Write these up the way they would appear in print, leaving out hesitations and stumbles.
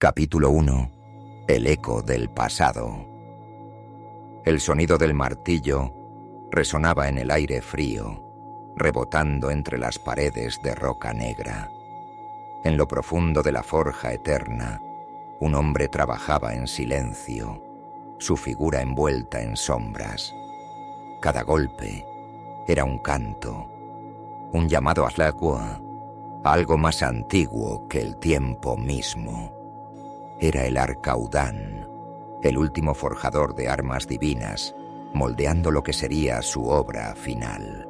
Capítulo 1. El eco del pasado. El sonido del martillo resonaba en el aire frío, rebotando entre las paredes de roca negra. En lo profundo de la forja eterna, un hombre trabajaba en silencio, su figura envuelta en sombras. Cada golpe era un canto, un llamado a Tlaqua, algo más antiguo que el tiempo mismo. Era el Arcaudán, el último forjador de armas divinas, moldeando lo que sería su obra final.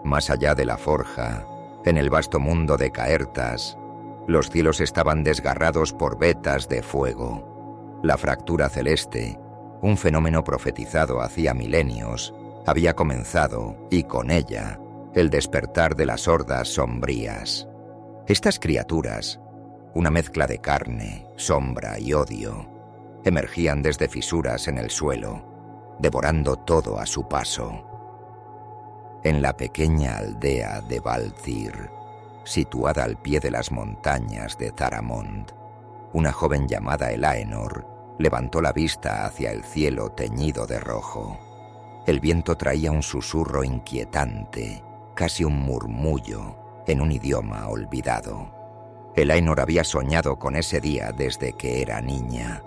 Más allá de la forja, en el vasto mundo de Caertas, los cielos estaban desgarrados por vetas de fuego. La fractura celeste, un fenómeno profetizado hacía milenios, había comenzado, y con ella, el despertar de las hordas sombrías. Estas criaturas, una mezcla de carne, sombra y odio, emergían desde fisuras en el suelo, devorando todo a su paso. En la pequeña aldea de Valtir, situada al pie de las montañas de Zaramond, una joven llamada Elaenor levantó la vista hacia el cielo teñido de rojo. El viento traía un susurro inquietante, casi un murmullo, en un idioma olvidado. Elaenor había soñado con ese día desde que era niña.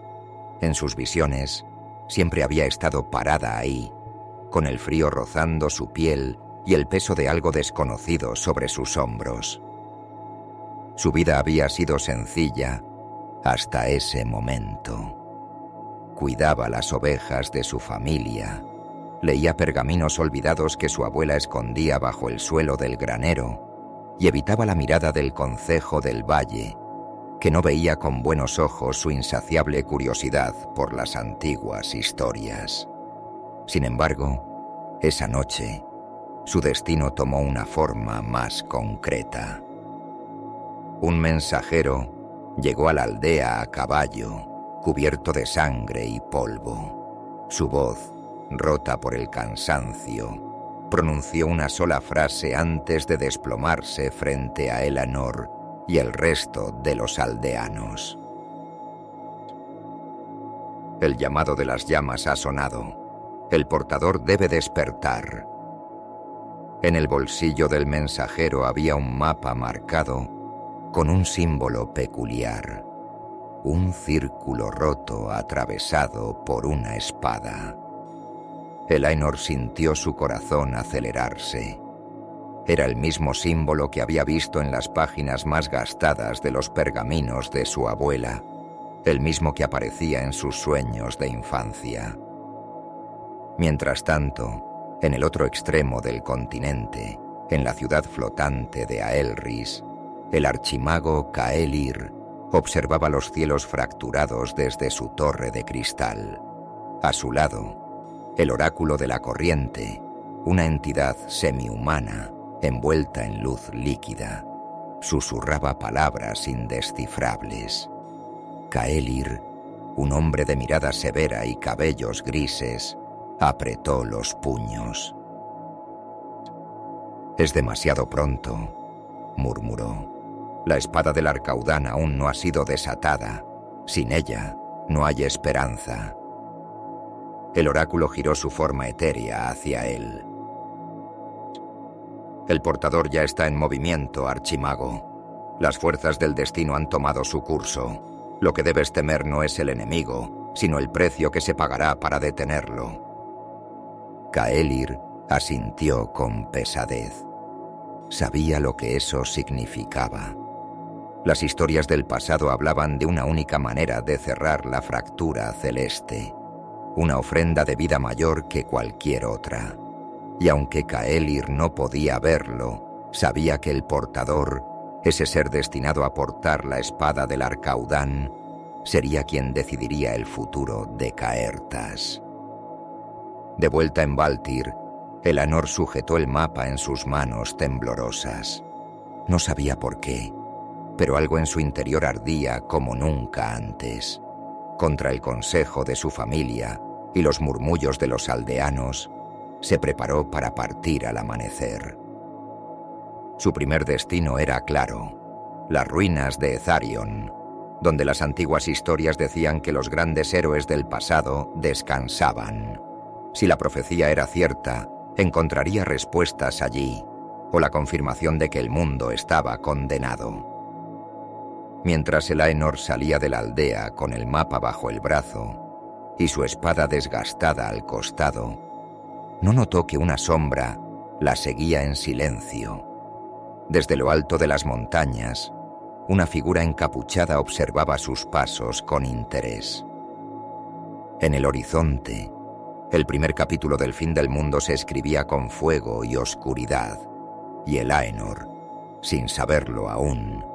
En sus visiones, siempre había estado parada ahí, con el frío rozando su piel y el peso de algo desconocido sobre sus hombros. Su vida había sido sencilla hasta ese momento. Cuidaba las ovejas de su familia, leía pergaminos olvidados que su abuela escondía bajo el suelo del granero, y evitaba la mirada del concejo del valle, que no veía con buenos ojos su insaciable curiosidad por las antiguas historias. Sin embargo, esa noche, su destino tomó una forma más concreta. Un mensajero llegó a la aldea a caballo, cubierto de sangre y polvo. Su voz, rota por el cansancio, pronunció una sola frase antes de desplomarse frente a Elaenor y el resto de los aldeanos. El llamado de las llamas ha sonado. El portador debe despertar. En el bolsillo del mensajero había un mapa marcado con un símbolo peculiar, un círculo roto atravesado por una espada. Elaenor sintió su corazón acelerarse. Era el mismo símbolo que había visto en las páginas más gastadas de los pergaminos de su abuela, el mismo que aparecía en sus sueños de infancia. Mientras tanto, en el otro extremo del continente, en la ciudad flotante de Aelris, el archimago Caelir observaba los cielos fracturados desde su torre de cristal. A su lado, el oráculo de la corriente, una entidad semihumana, envuelta en luz líquida, susurraba palabras indescifrables. Caelir, un hombre de mirada severa y cabellos grises, apretó los puños. «Es demasiado pronto», murmuró. «La espada del Arcaudán aún no ha sido desatada. Sin ella, no hay esperanza». El oráculo giró su forma etérea hacia él. «El portador ya está en movimiento, archimago. Las fuerzas del destino han tomado su curso. Lo que debes temer no es el enemigo, sino el precio que se pagará para detenerlo». Caelir asintió con pesadez. Sabía lo que eso significaba. Las historias del pasado hablaban de una única manera de cerrar la fractura celeste, una ofrenda de vida mayor que cualquier otra. Y aunque Caelir no podía verlo, sabía que el portador, ese ser destinado a portar la espada del Arcaudán, sería quien decidiría el futuro de Caertas. De vuelta en Valtir, Elaenor sujetó el mapa en sus manos temblorosas. No sabía por qué, pero algo en su interior ardía como nunca antes. Contra el consejo de su familia y los murmullos de los aldeanos, se preparó para partir al amanecer. Su primer destino era claro: las ruinas de Ezarion, donde las antiguas historias decían que los grandes héroes del pasado descansaban. Si la profecía era cierta, encontraría respuestas allí, o la confirmación de que el mundo estaba condenado. Mientras el Aenor salía de la aldea con el mapa bajo el brazo y su espada desgastada al costado, no notó que una sombra la seguía en silencio. Desde lo alto de las montañas, una figura encapuchada observaba sus pasos con interés. En el horizonte, el primer capítulo del fin del mundo se escribía con fuego y oscuridad, y el Aenor, sin saberlo aún,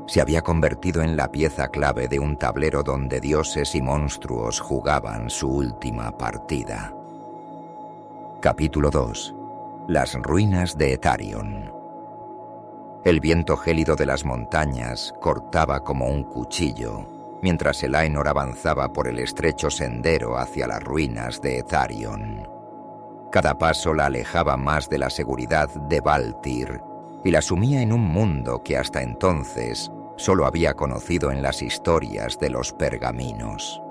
se había convertido en la pieza clave de un tablero donde dioses y monstruos jugaban su última partida. Capítulo 2. Las ruinas de Etharion. El viento gélido de las montañas cortaba como un cuchillo, mientras el Aenor avanzaba por el estrecho sendero hacia las ruinas de Etharion. Cada paso la alejaba más de la seguridad de Valtyr y la sumía en un mundo que hasta entonces solo había conocido en las historias de los pergaminos.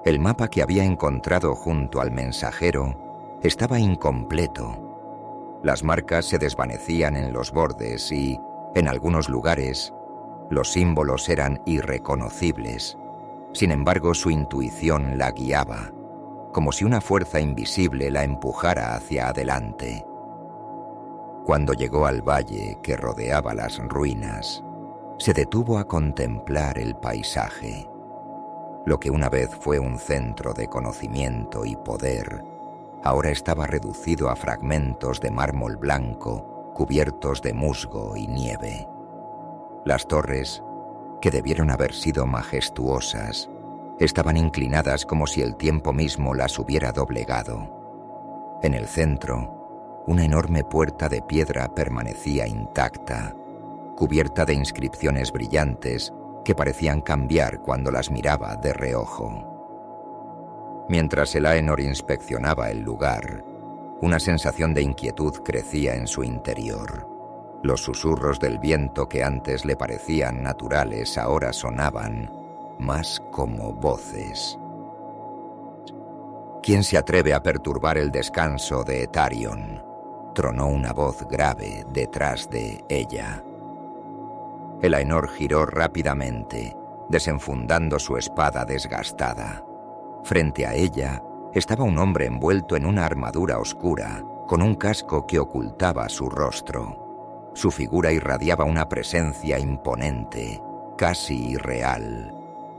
El mapa que había encontrado junto al mensajero estaba incompleto. Las marcas se desvanecían en los bordes y, en algunos lugares, los símbolos eran irreconocibles. Sin embargo, su intuición la guiaba, como si una fuerza invisible la empujara hacia adelante. Cuando llegó al valle que rodeaba las ruinas, se detuvo a contemplar el paisaje. Lo que una vez fue un centro de conocimiento y poder, ahora estaba reducido a fragmentos de mármol blanco cubiertos de musgo y nieve. Las torres, que debieron haber sido majestuosas, estaban inclinadas como si el tiempo mismo las hubiera doblegado. En el centro, una enorme puerta de piedra permanecía intacta, cubierta de inscripciones brillantes que parecían cambiar cuando las miraba de reojo. Mientras el Aenor inspeccionaba el lugar, una sensación de inquietud crecía en su interior. Los susurros del viento que antes le parecían naturales ahora sonaban más como voces. ¿Quién se atreve a perturbar el descanso de Etharion?, tronó una voz grave detrás de ella. El Aenor giró rápidamente, desenfundando su espada desgastada. Frente a ella estaba un hombre envuelto en una armadura oscura, con un casco que ocultaba su rostro. Su figura irradiaba una presencia imponente, casi irreal.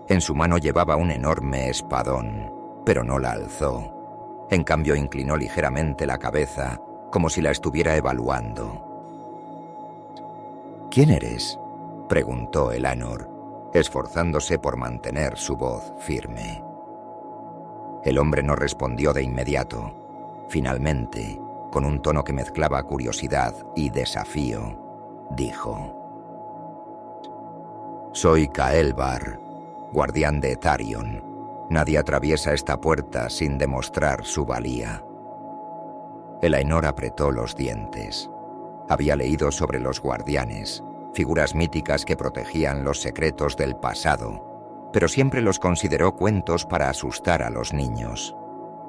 En su mano llevaba un enorme espadón, pero no la alzó. En cambio, inclinó ligeramente la cabeza, como si la estuviera evaluando. «¿Quién eres?», preguntó el Aenor, esforzándose por mantener su voz firme. El hombre no respondió de inmediato. Finalmente, con un tono que mezclaba curiosidad y desafío, dijo: «Soy Caelbar, guardián de Etharion. Nadie atraviesa esta puerta sin demostrar su valía». El Aenor apretó los dientes. Había leído sobre los guardianes, figuras míticas que protegían los secretos del pasado, pero siempre los consideró cuentos para asustar a los niños.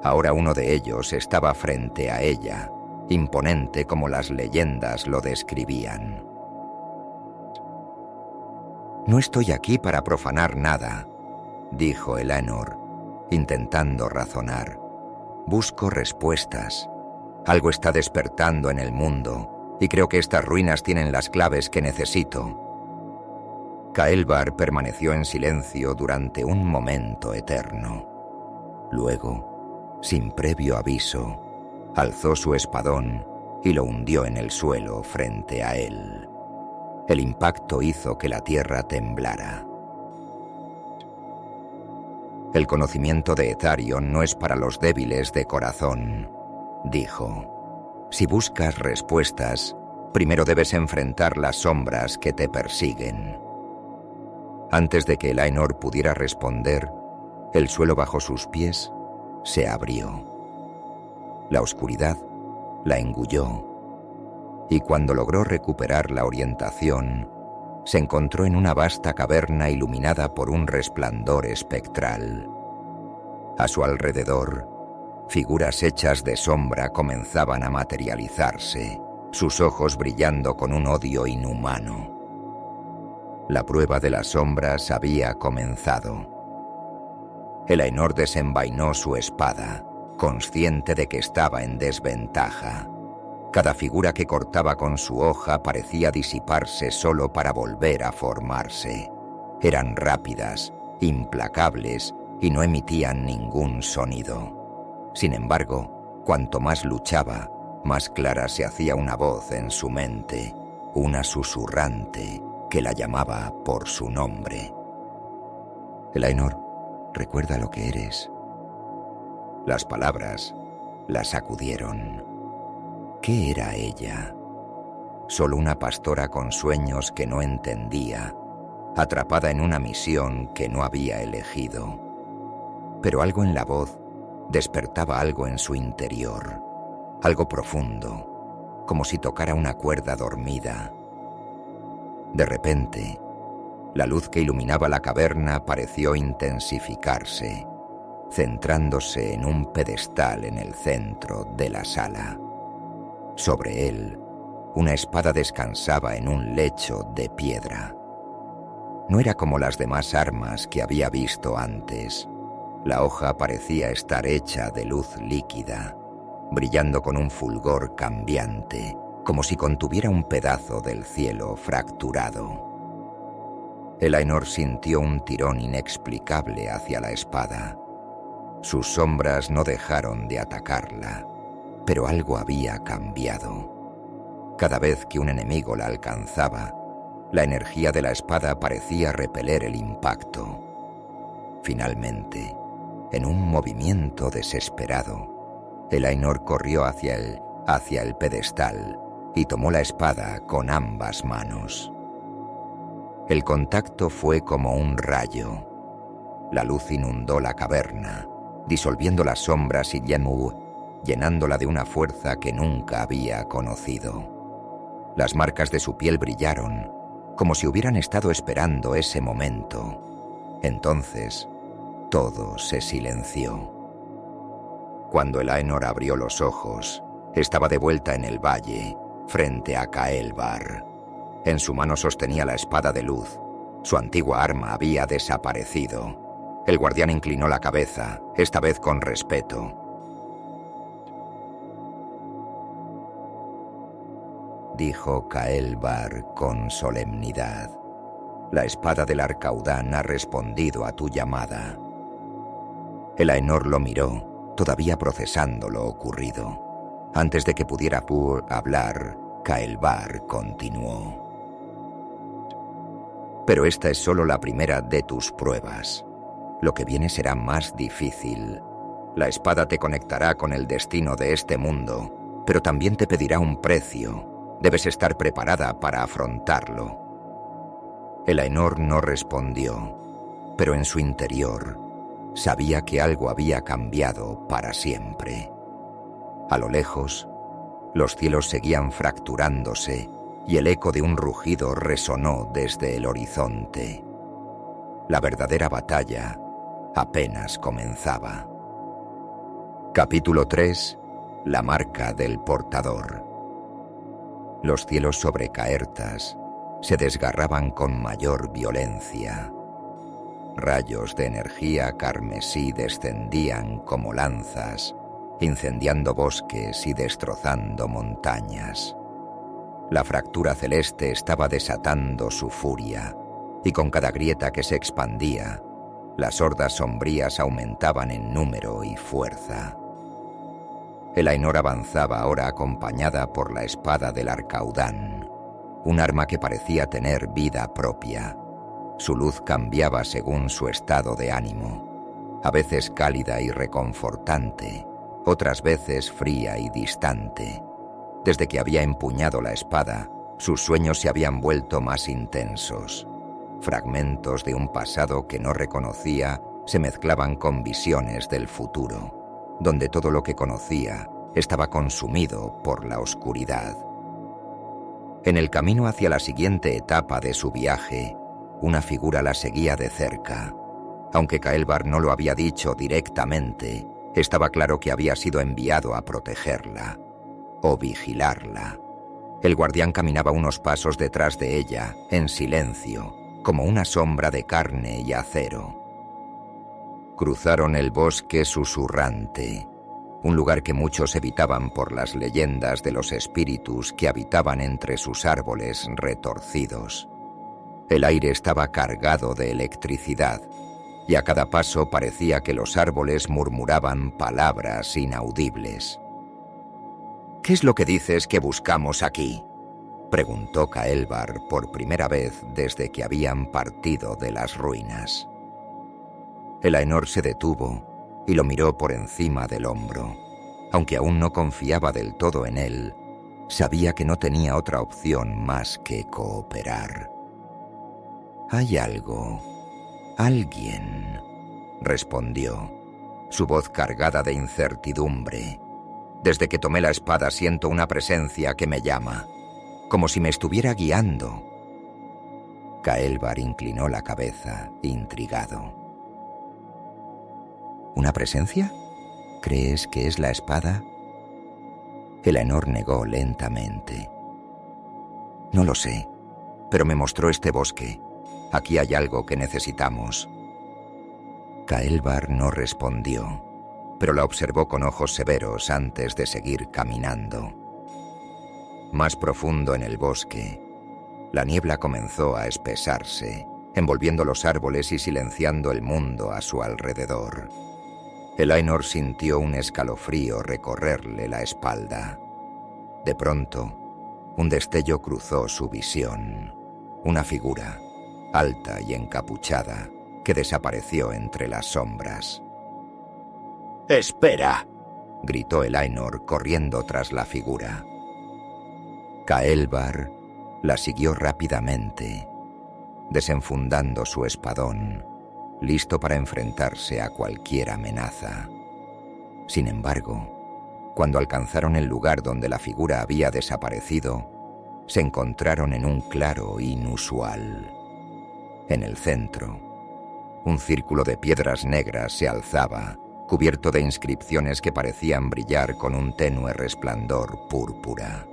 Ahora uno de ellos estaba frente a ella, imponente como las leyendas lo describían. «No estoy aquí para profanar nada», dijo el Aenor, intentando razonar. «Busco respuestas. Algo está despertando en el mundo, y creo que estas ruinas tienen las claves que necesito». Caelbar permaneció en silencio durante un momento eterno. Luego, sin previo aviso, alzó su espadón y lo hundió en el suelo frente a él. El impacto hizo que la tierra temblara. «El conocimiento de Etharion no es para los débiles de corazón», dijo. «Si buscas respuestas, primero debes enfrentar las sombras que te persiguen». Antes de que el Aenor pudiera responder, el suelo bajo sus pies se abrió. La oscuridad la engulló, y cuando logró recuperar la orientación, se encontró en una vasta caverna iluminada por un resplandor espectral. A su alrededor, figuras hechas de sombra comenzaban a materializarse, sus ojos brillando con un odio inhumano. La prueba de las sombras había comenzado. El Ainur desenvainó su espada, consciente de que estaba en desventaja. Cada figura que cortaba con su hoja parecía disiparse solo para volver a formarse. Eran rápidas, implacables y no emitían ningún sonido. Sin embargo, cuanto más luchaba, más clara se hacía una voz en su mente, una susurrante que la llamaba por su nombre. El Ainur, recuerda lo que eres. Las palabras la sacudieron. ¿Qué era ella? Solo una pastora con sueños que no entendía, atrapada en una misión que no había elegido. Pero algo en la voz despertaba algo en su interior, algo profundo, como si tocara una cuerda dormida. De repente, la luz que iluminaba la caverna pareció intensificarse, centrándose en un pedestal en el centro de la sala. Sobre él, una espada descansaba en un lecho de piedra. No era como las demás armas que había visto antes. La hoja parecía estar hecha de luz líquida, brillando con un fulgor cambiante, como si contuviera un pedazo del cielo fracturado. El Ainur sintió un tirón inexplicable hacia la espada. Sus sombras no dejaron de atacarla, pero algo había cambiado. Cada vez que un enemigo la alcanzaba, la energía de la espada parecía repeler el impacto. Finalmente, en un movimiento desesperado, el Ainur corrió hacia el pedestal y tomó la espada con ambas manos. El contacto fue como un rayo. La luz inundó la caverna, disolviendo las sombras y llenándola de una fuerza que nunca había conocido. Las marcas de su piel brillaron, como si hubieran estado esperando ese momento. Entonces, todo se silenció. Cuando el Ainur abrió los ojos, estaba de vuelta en el valle, frente a Kael'thar. En su mano sostenía la espada de luz. Su antigua arma había desaparecido. El guardián inclinó la cabeza, esta vez con respeto. Dijo Kael'thar con solemnidad: la espada del Arcaudán ha respondido a tu llamada. El Ainur lo miró, todavía procesando lo ocurrido. Antes de que pudiera hablar, Kael'thar continuó: pero esta es solo la primera de tus pruebas. Lo que viene será más difícil. La espada te conectará con el destino de este mundo, pero también te pedirá un precio. Debes estar preparada para afrontarlo. El Ainur no respondió, pero en su interior sabía que algo había cambiado para siempre. A lo lejos, los cielos seguían fracturándose y el eco de un rugido resonó desde el horizonte. La verdadera batalla apenas comenzaba. Capítulo 3. La marca del portador. Los cielos sobre Caertas se desgarraban con mayor violencia. Rayos de energía carmesí descendían como lanzas, incendiando bosques y destrozando montañas. La fractura celeste estaba desatando su furia, y con cada grieta que se expandía, las hordas sombrías aumentaban en número y fuerza. El Ainur avanzaba ahora acompañada por la espada del Arcaudán, un arma que parecía tener vida propia. Su luz cambiaba según su estado de ánimo, a veces cálida y reconfortante, otras veces fría y distante. Desde que había empuñado la espada, sus sueños se habían vuelto más intensos. Fragmentos de un pasado que no reconocía se mezclaban con visiones del futuro, donde todo lo que conocía estaba consumido por la oscuridad. En el camino hacia la siguiente etapa de su viaje, una figura la seguía de cerca. Aunque Kael'thar no lo había dicho directamente, estaba claro que había sido enviado a protegerla o vigilarla. El guardián caminaba unos pasos detrás de ella, en silencio, como una sombra de carne y acero. Cruzaron el bosque susurrante, un lugar que muchos evitaban por las leyendas de los espíritus que habitaban entre sus árboles retorcidos. El aire estaba cargado de electricidad, y a cada paso parecía que los árboles murmuraban palabras inaudibles. «¿Qué es lo que dices que buscamos aquí?», preguntó Kael'thar por primera vez desde que habían partido de las ruinas. El Aenor se detuvo y lo miró por encima del hombro. Aunque aún no confiaba del todo en él, sabía que no tenía otra opción más que cooperar. «Hay algo, alguien», respondió, su voz cargada de incertidumbre. «Desde que tomé la espada siento una presencia que me llama, como si me estuviera guiando». Kael'thar inclinó la cabeza, intrigado. «¿Una presencia? ¿Crees que es la espada?». El Aenor negó lentamente. «No lo sé, pero me mostró este bosque. Aquí hay algo que necesitamos». Kael'thar no respondió, pero la observó con ojos severos antes de seguir caminando. Más profundo en el bosque, la niebla comenzó a espesarse, envolviendo los árboles y silenciando el mundo a su alrededor. El Aenor sintió un escalofrío recorrerle la espalda. De pronto, un destello cruzó su visión. Una figura, alta y encapuchada, que desapareció entre las sombras. «¡Espera!», gritó el Aenor corriendo tras la figura. Kael'thar la siguió rápidamente, desenfundando su espadón, listo para enfrentarse a cualquier amenaza. Sin embargo, cuando alcanzaron el lugar donde la figura había desaparecido, se encontraron en un claro inusual. En el centro, un círculo de piedras negras se alzaba, cubierto de inscripciones que parecían brillar con un tenue resplandor púrpura.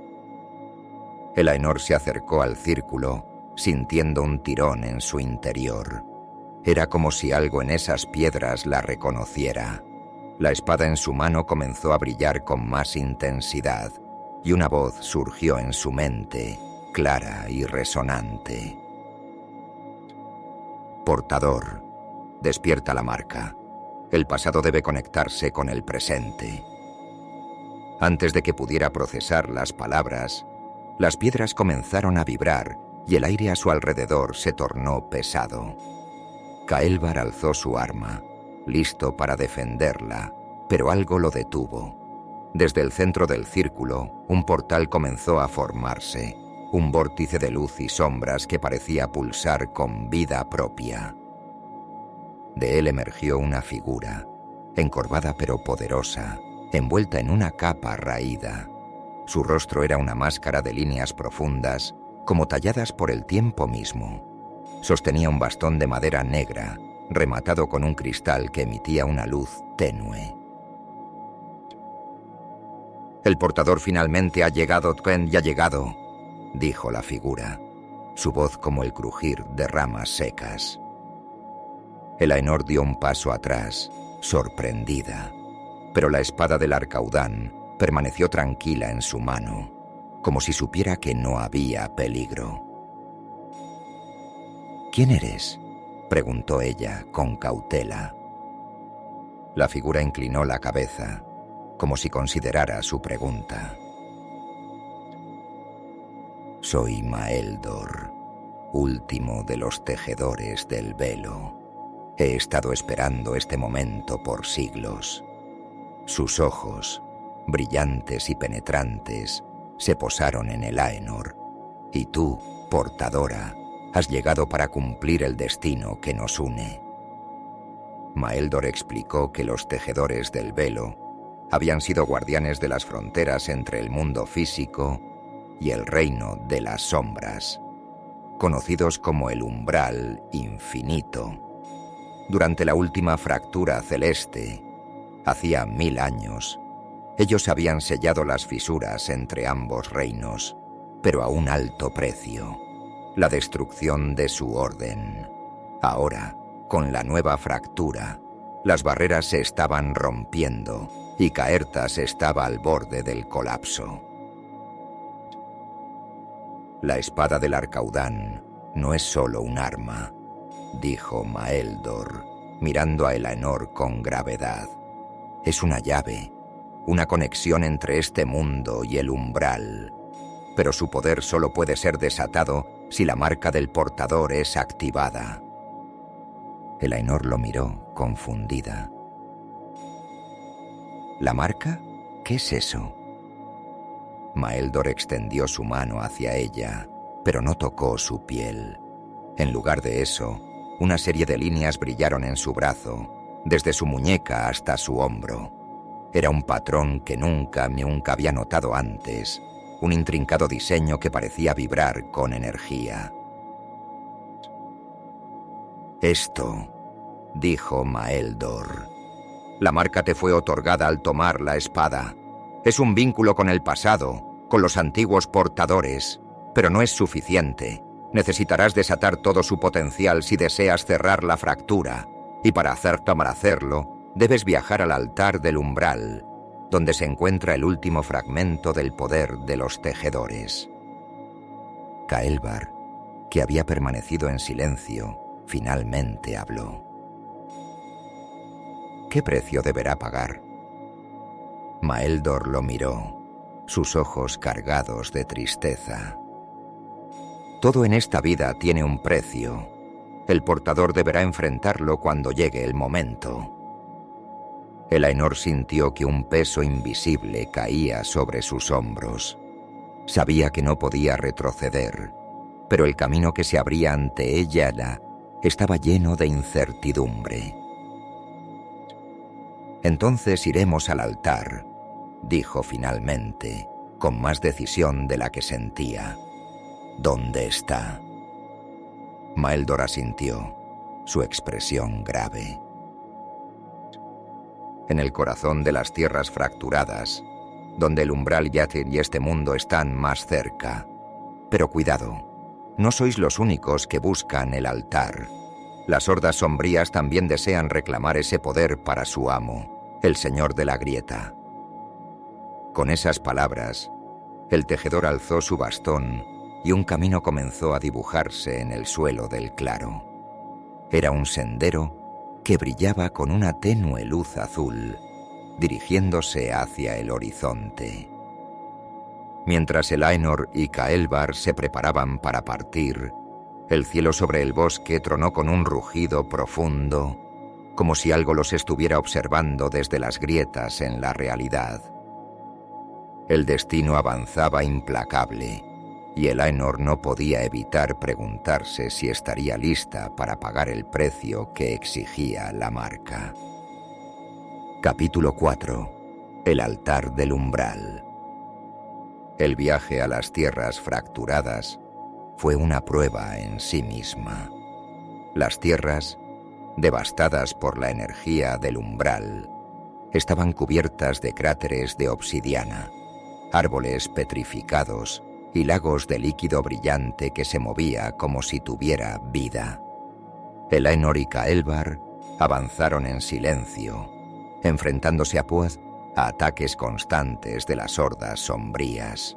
El Aenor se acercó al círculo, sintiendo un tirón en su interior. Era como si algo en esas piedras la reconociera. La espada en su mano comenzó a brillar con más intensidad, y una voz surgió en su mente, clara y resonante. «Portador, despierta la marca. El pasado debe conectarse con el presente». Antes de que pudiera procesar las palabras, las piedras comenzaron a vibrar y el aire a su alrededor se tornó pesado. Kael'thar alzó su arma, listo para defenderla, pero algo lo detuvo. Desde el centro del círculo, un portal comenzó a formarse, un vórtice de luz y sombras que parecía pulsar con vida propia. De él emergió una figura, encorvada pero poderosa, envuelta en una capa raída. Su rostro era una máscara de líneas profundas, como talladas por el tiempo mismo. Sostenía un bastón de madera negra, rematado con un cristal que emitía una luz tenue. «El portador finalmente ha llegado, Twen, ya ha llegado», dijo la figura, su voz como el crujir de ramas secas. El Aenor dio un paso atrás, sorprendida, pero la espada del Arcaudán permaneció tranquila en su mano, como si supiera que no había peligro. «¿Quién eres?», preguntó ella con cautela. La figura inclinó la cabeza, como si considerara su pregunta. «Soy Maeldor, último de los tejedores del velo. He estado esperando este momento por siglos». Sus ojos, brillantes y penetrantes, se posaron en el Aenor. «Y tú, portadora, has llegado para cumplir el destino que nos une». Maeldor explicó que los tejedores del velo habían sido guardianes de las fronteras entre el mundo físico y el reino de las sombras, conocidos como el umbral infinito. Durante la última fractura celeste, hacía 1000 años, ellos habían sellado las fisuras entre ambos reinos, pero a un alto precio, la destrucción de su orden. Ahora, con la nueva fractura, las barreras se estaban rompiendo y Caertas estaba al borde del colapso. La espada del Arcaudán no es solo un arma, dijo Maeldor, mirando a Elaenor con gravedad. Es una llave, una conexión entre este mundo y el umbral, pero su poder solo puede ser desatado si la marca del portador es activada. Elaenor lo miró, confundida. ¿La marca? ¿Qué es eso? Maeldor extendió su mano hacia ella, pero no tocó su piel. En lugar de eso, una serie de líneas brillaron en su brazo, desde su muñeca hasta su hombro. Era un patrón que nunca había notado antes, un intrincado diseño que parecía vibrar con energía. Esto, dijo Maeldor. La marca te fue otorgada al tomar la espada. Es un vínculo con el pasado, con los antiguos portadores, pero no es suficiente. Necesitarás desatar todo su potencial si deseas cerrar la fractura, y para hacerlo, debes viajar al altar del umbral, donde se encuentra el último fragmento del poder de los tejedores. Caelbar, que había permanecido en silencio, finalmente habló. ¿Qué precio deberá pagar? Maeldor lo miró, sus ojos cargados de tristeza. Todo en esta vida tiene un precio. El portador deberá enfrentarlo cuando llegue el momento. Elaenor sintió que un peso invisible caía sobre sus hombros. Sabía que no podía retroceder, pero el camino que se abría ante ella estaba lleno de incertidumbre. Entonces iremos al altar, dijo finalmente, con más decisión de la que sentía. ¿Dónde está? Maeldor asintió, su expresión grave. En el corazón de las tierras fracturadas, donde el umbral y este mundo están más cerca. Pero cuidado, no sois los únicos que buscan el altar. Las hordas sombrías también desean reclamar ese poder para su amo, el Señor de la Grieta. Con esas palabras, el tejedor alzó su bastón y un camino comenzó a dibujarse en el suelo del claro. Era un sendero que brillaba con una tenue luz azul, dirigiéndose hacia el horizonte. Mientras Elaenor y Caelbar se preparaban para partir, el cielo sobre el bosque tronó con un rugido profundo, como si algo los estuviera observando desde las grietas en la realidad. El destino avanzaba implacable, y Elaenor no podía evitar preguntarse si estaría lista para pagar el precio que exigía la marca. Capítulo 4. El altar del umbral. El viaje a las tierras fracturadas fue una prueba en sí misma. Las tierras, devastadas por la energía del umbral, estaban cubiertas de cráteres de obsidiana, árboles petrificados y lagos de líquido brillante que se movía como si tuviera vida. Elaenor y Caelbar avanzaron en silencio, enfrentándose a ataques constantes de las hordas sombrías.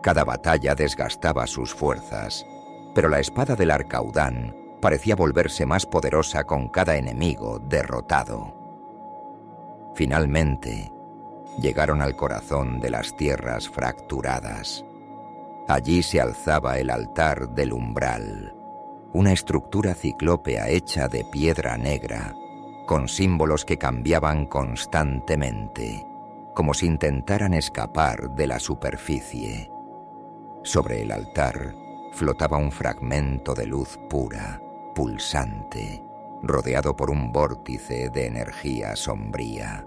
Cada batalla desgastaba sus fuerzas, pero la espada del Arcaudán parecía volverse más poderosa con cada enemigo derrotado. Finalmente, llegaron al corazón de las tierras fracturadas. Allí se alzaba el altar del umbral, una estructura ciclópea hecha de piedra negra, con símbolos que cambiaban constantemente, como si intentaran escapar de la superficie. Sobre el altar flotaba un fragmento de luz pura, pulsante, rodeado por un vórtice de energía sombría.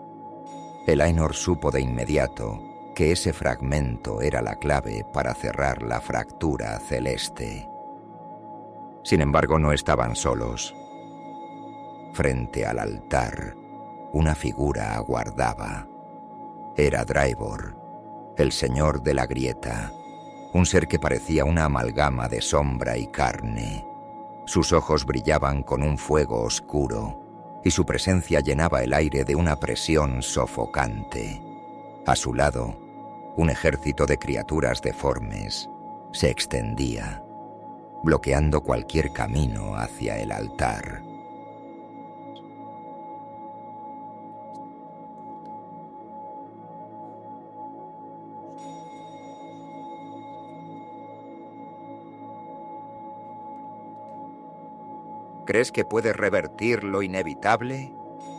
Elaenor supo de inmediato que ese fragmento era la clave para cerrar la fractura celeste. Sin embargo, no estaban solos. Frente al altar, una figura aguardaba. Era Dryvor, el señor de la grieta, un ser que parecía una amalgama de sombra y carne. Sus ojos brillaban con un fuego oscuro y su presencia llenaba el aire de una presión sofocante. A su lado, un ejército de criaturas deformes se extendía, bloqueando cualquier camino hacia el altar. ¿Crees que puedes revertir lo inevitable?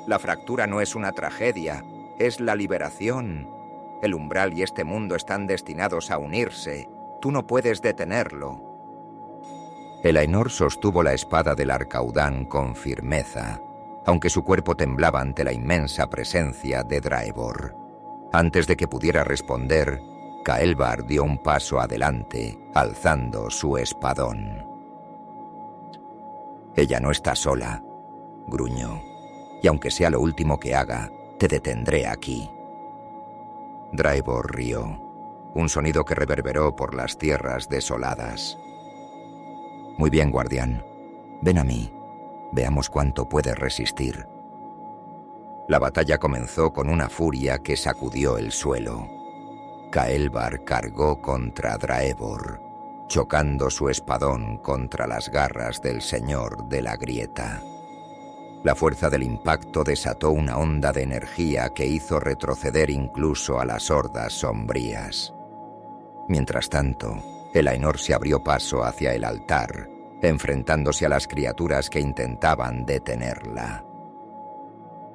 La fractura no es una tragedia, es la liberación. El umbral y este mundo están destinados a unirse. Tú no puedes detenerlo. El Ainur sostuvo la espada del Arcaudán con firmeza, aunque su cuerpo temblaba ante la inmensa presencia de Dryvor. Antes de que pudiera responder, Caelbar dio un paso adelante, alzando su espadón. «Ella no está sola», gruñó, «y aunque sea lo último que haga, te detendré aquí». Dryvor rió, un sonido que reverberó por las tierras desoladas. «Muy bien, guardián. Ven a mí. Veamos cuánto puedes resistir». La batalla comenzó con una furia que sacudió el suelo. Caelbar cargó contra Dryvor, chocando su espadón contra las garras del señor de la grieta. La fuerza del impacto desató una onda de energía que hizo retroceder incluso a las hordas sombrías. Mientras tanto, el Ainur se abrió paso hacia el altar, enfrentándose a las criaturas que intentaban detenerla.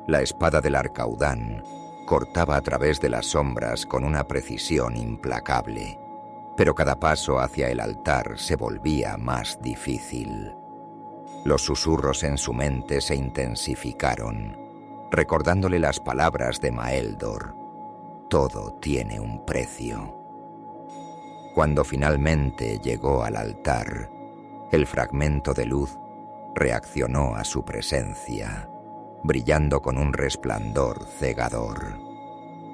La espada del Arcaudán cortaba a través de las sombras con una precisión implacable, pero cada paso hacia el altar se volvía más difícil. Los susurros en su mente se intensificaron, recordándole las palabras de Maeldor: «Todo tiene un precio». Cuando finalmente llegó al altar, el fragmento de luz reaccionó a su presencia, brillando con un resplandor cegador.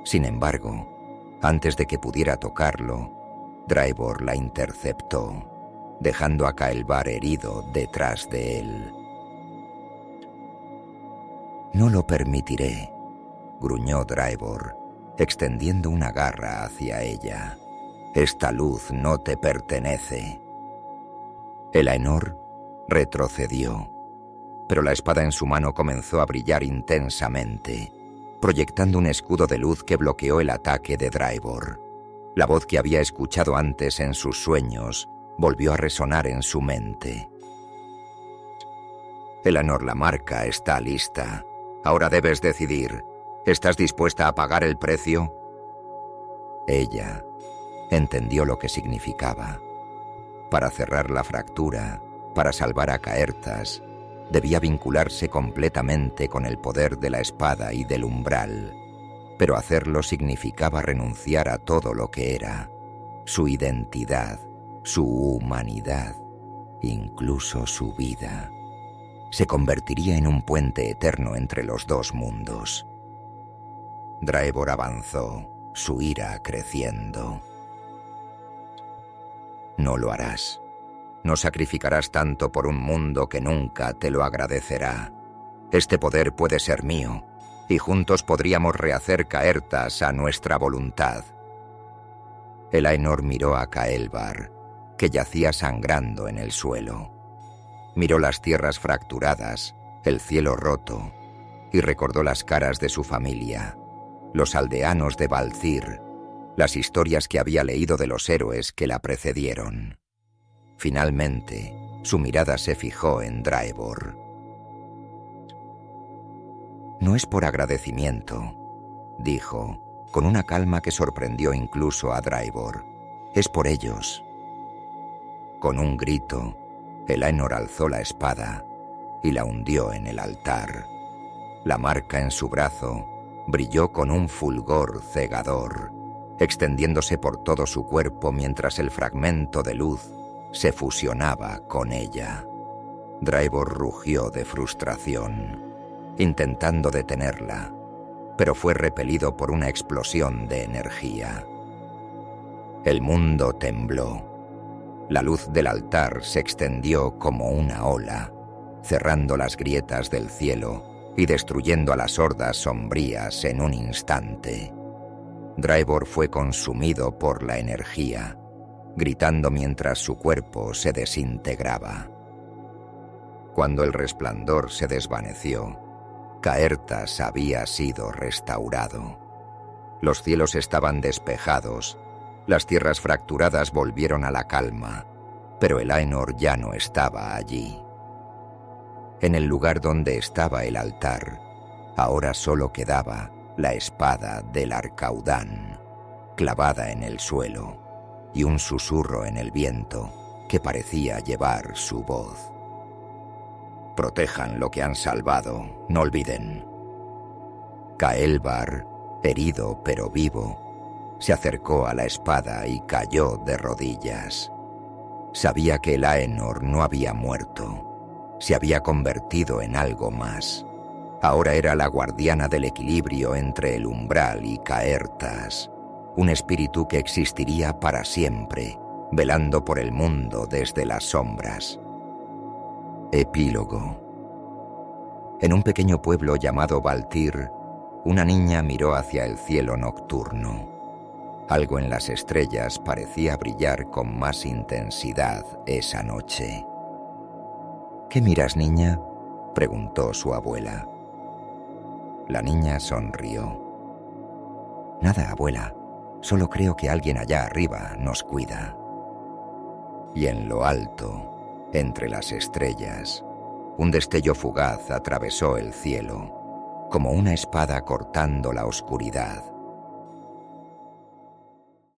Sin embargo, antes de que pudiera tocarlo, Dryvor la interceptó, dejando a Caelbar herido detrás de él. «No lo permitiré», gruñó Dryvor, extendiendo una garra hacia ella. «Esta luz no te pertenece». El Ainur retrocedió, pero la espada en su mano comenzó a brillar intensamente, proyectando un escudo de luz que bloqueó el ataque de Dryvor. La voz que había escuchado antes en sus sueños volvió a resonar en su mente. «Eleanor, la marca está lista. Ahora debes decidir. ¿Estás dispuesta a pagar el precio?» Ella entendió lo que significaba. Para cerrar la fractura, para salvar a Caertas, debía vincularse completamente con el poder de la espada y del umbral, pero hacerlo significaba renunciar a todo lo que era, su identidad, su humanidad, incluso su vida. Se convertiría en un puente eterno entre los dos mundos. Dryvor avanzó, su ira creciendo. «No lo harás. No sacrificarás tanto por un mundo que nunca te lo agradecerá. Este poder puede ser mío, y juntos podríamos rehacer Caertas a nuestra voluntad». El Ainur miró a Caelbar, que yacía sangrando en el suelo. Miró las tierras fracturadas, el cielo roto, y recordó las caras de su familia, los aldeanos de Balcir, las historias que había leído de los héroes que la precedieron. Finalmente, su mirada se fijó en Dryvor. «No es por agradecimiento», dijo, con una calma que sorprendió incluso a Dryvor. «Es por ellos». Con un grito, el Ainur alzó la espada y la hundió en el altar. La marca en su brazo brilló con un fulgor cegador, extendiéndose por todo su cuerpo mientras el fragmento de luz se fusionaba con ella. Dryvor rugió de frustración, intentando detenerla, pero fue repelido por una explosión de energía. El mundo tembló. La luz del altar se extendió como una ola, cerrando las grietas del cielo y destruyendo a las hordas sombrías en un instante. Dryvor fue consumido por la energía, gritando mientras su cuerpo se desintegraba. Cuando el resplandor se desvaneció, Caertas había sido restaurado. Los cielos estaban despejados, las tierras fracturadas volvieron a la calma, pero el Aenor ya no estaba allí. En el lugar donde estaba el altar, ahora solo quedaba la espada del Arcaudán, clavada en el suelo, y un susurro en el viento que parecía llevar su voz. Protejan lo que han salvado, no olviden. Caelbar, herido pero vivo, se acercó a la espada y cayó de rodillas. Sabía que el Aenor no había muerto, se había convertido en algo más. Ahora era la guardiana del equilibrio entre el umbral y Caertas, un espíritu que existiría para siempre, velando por el mundo desde las sombras. Epílogo. En un pequeño pueblo llamado Valtir, una niña miró hacia el cielo nocturno. Algo en las estrellas parecía brillar con más intensidad esa noche. ¿Qué miras, niña?, preguntó su abuela. La niña sonrió. Nada, abuela. Solo creo que alguien allá arriba nos cuida. Y en lo alto, entre las estrellas, un destello fugaz atravesó el cielo, como una espada cortando la oscuridad,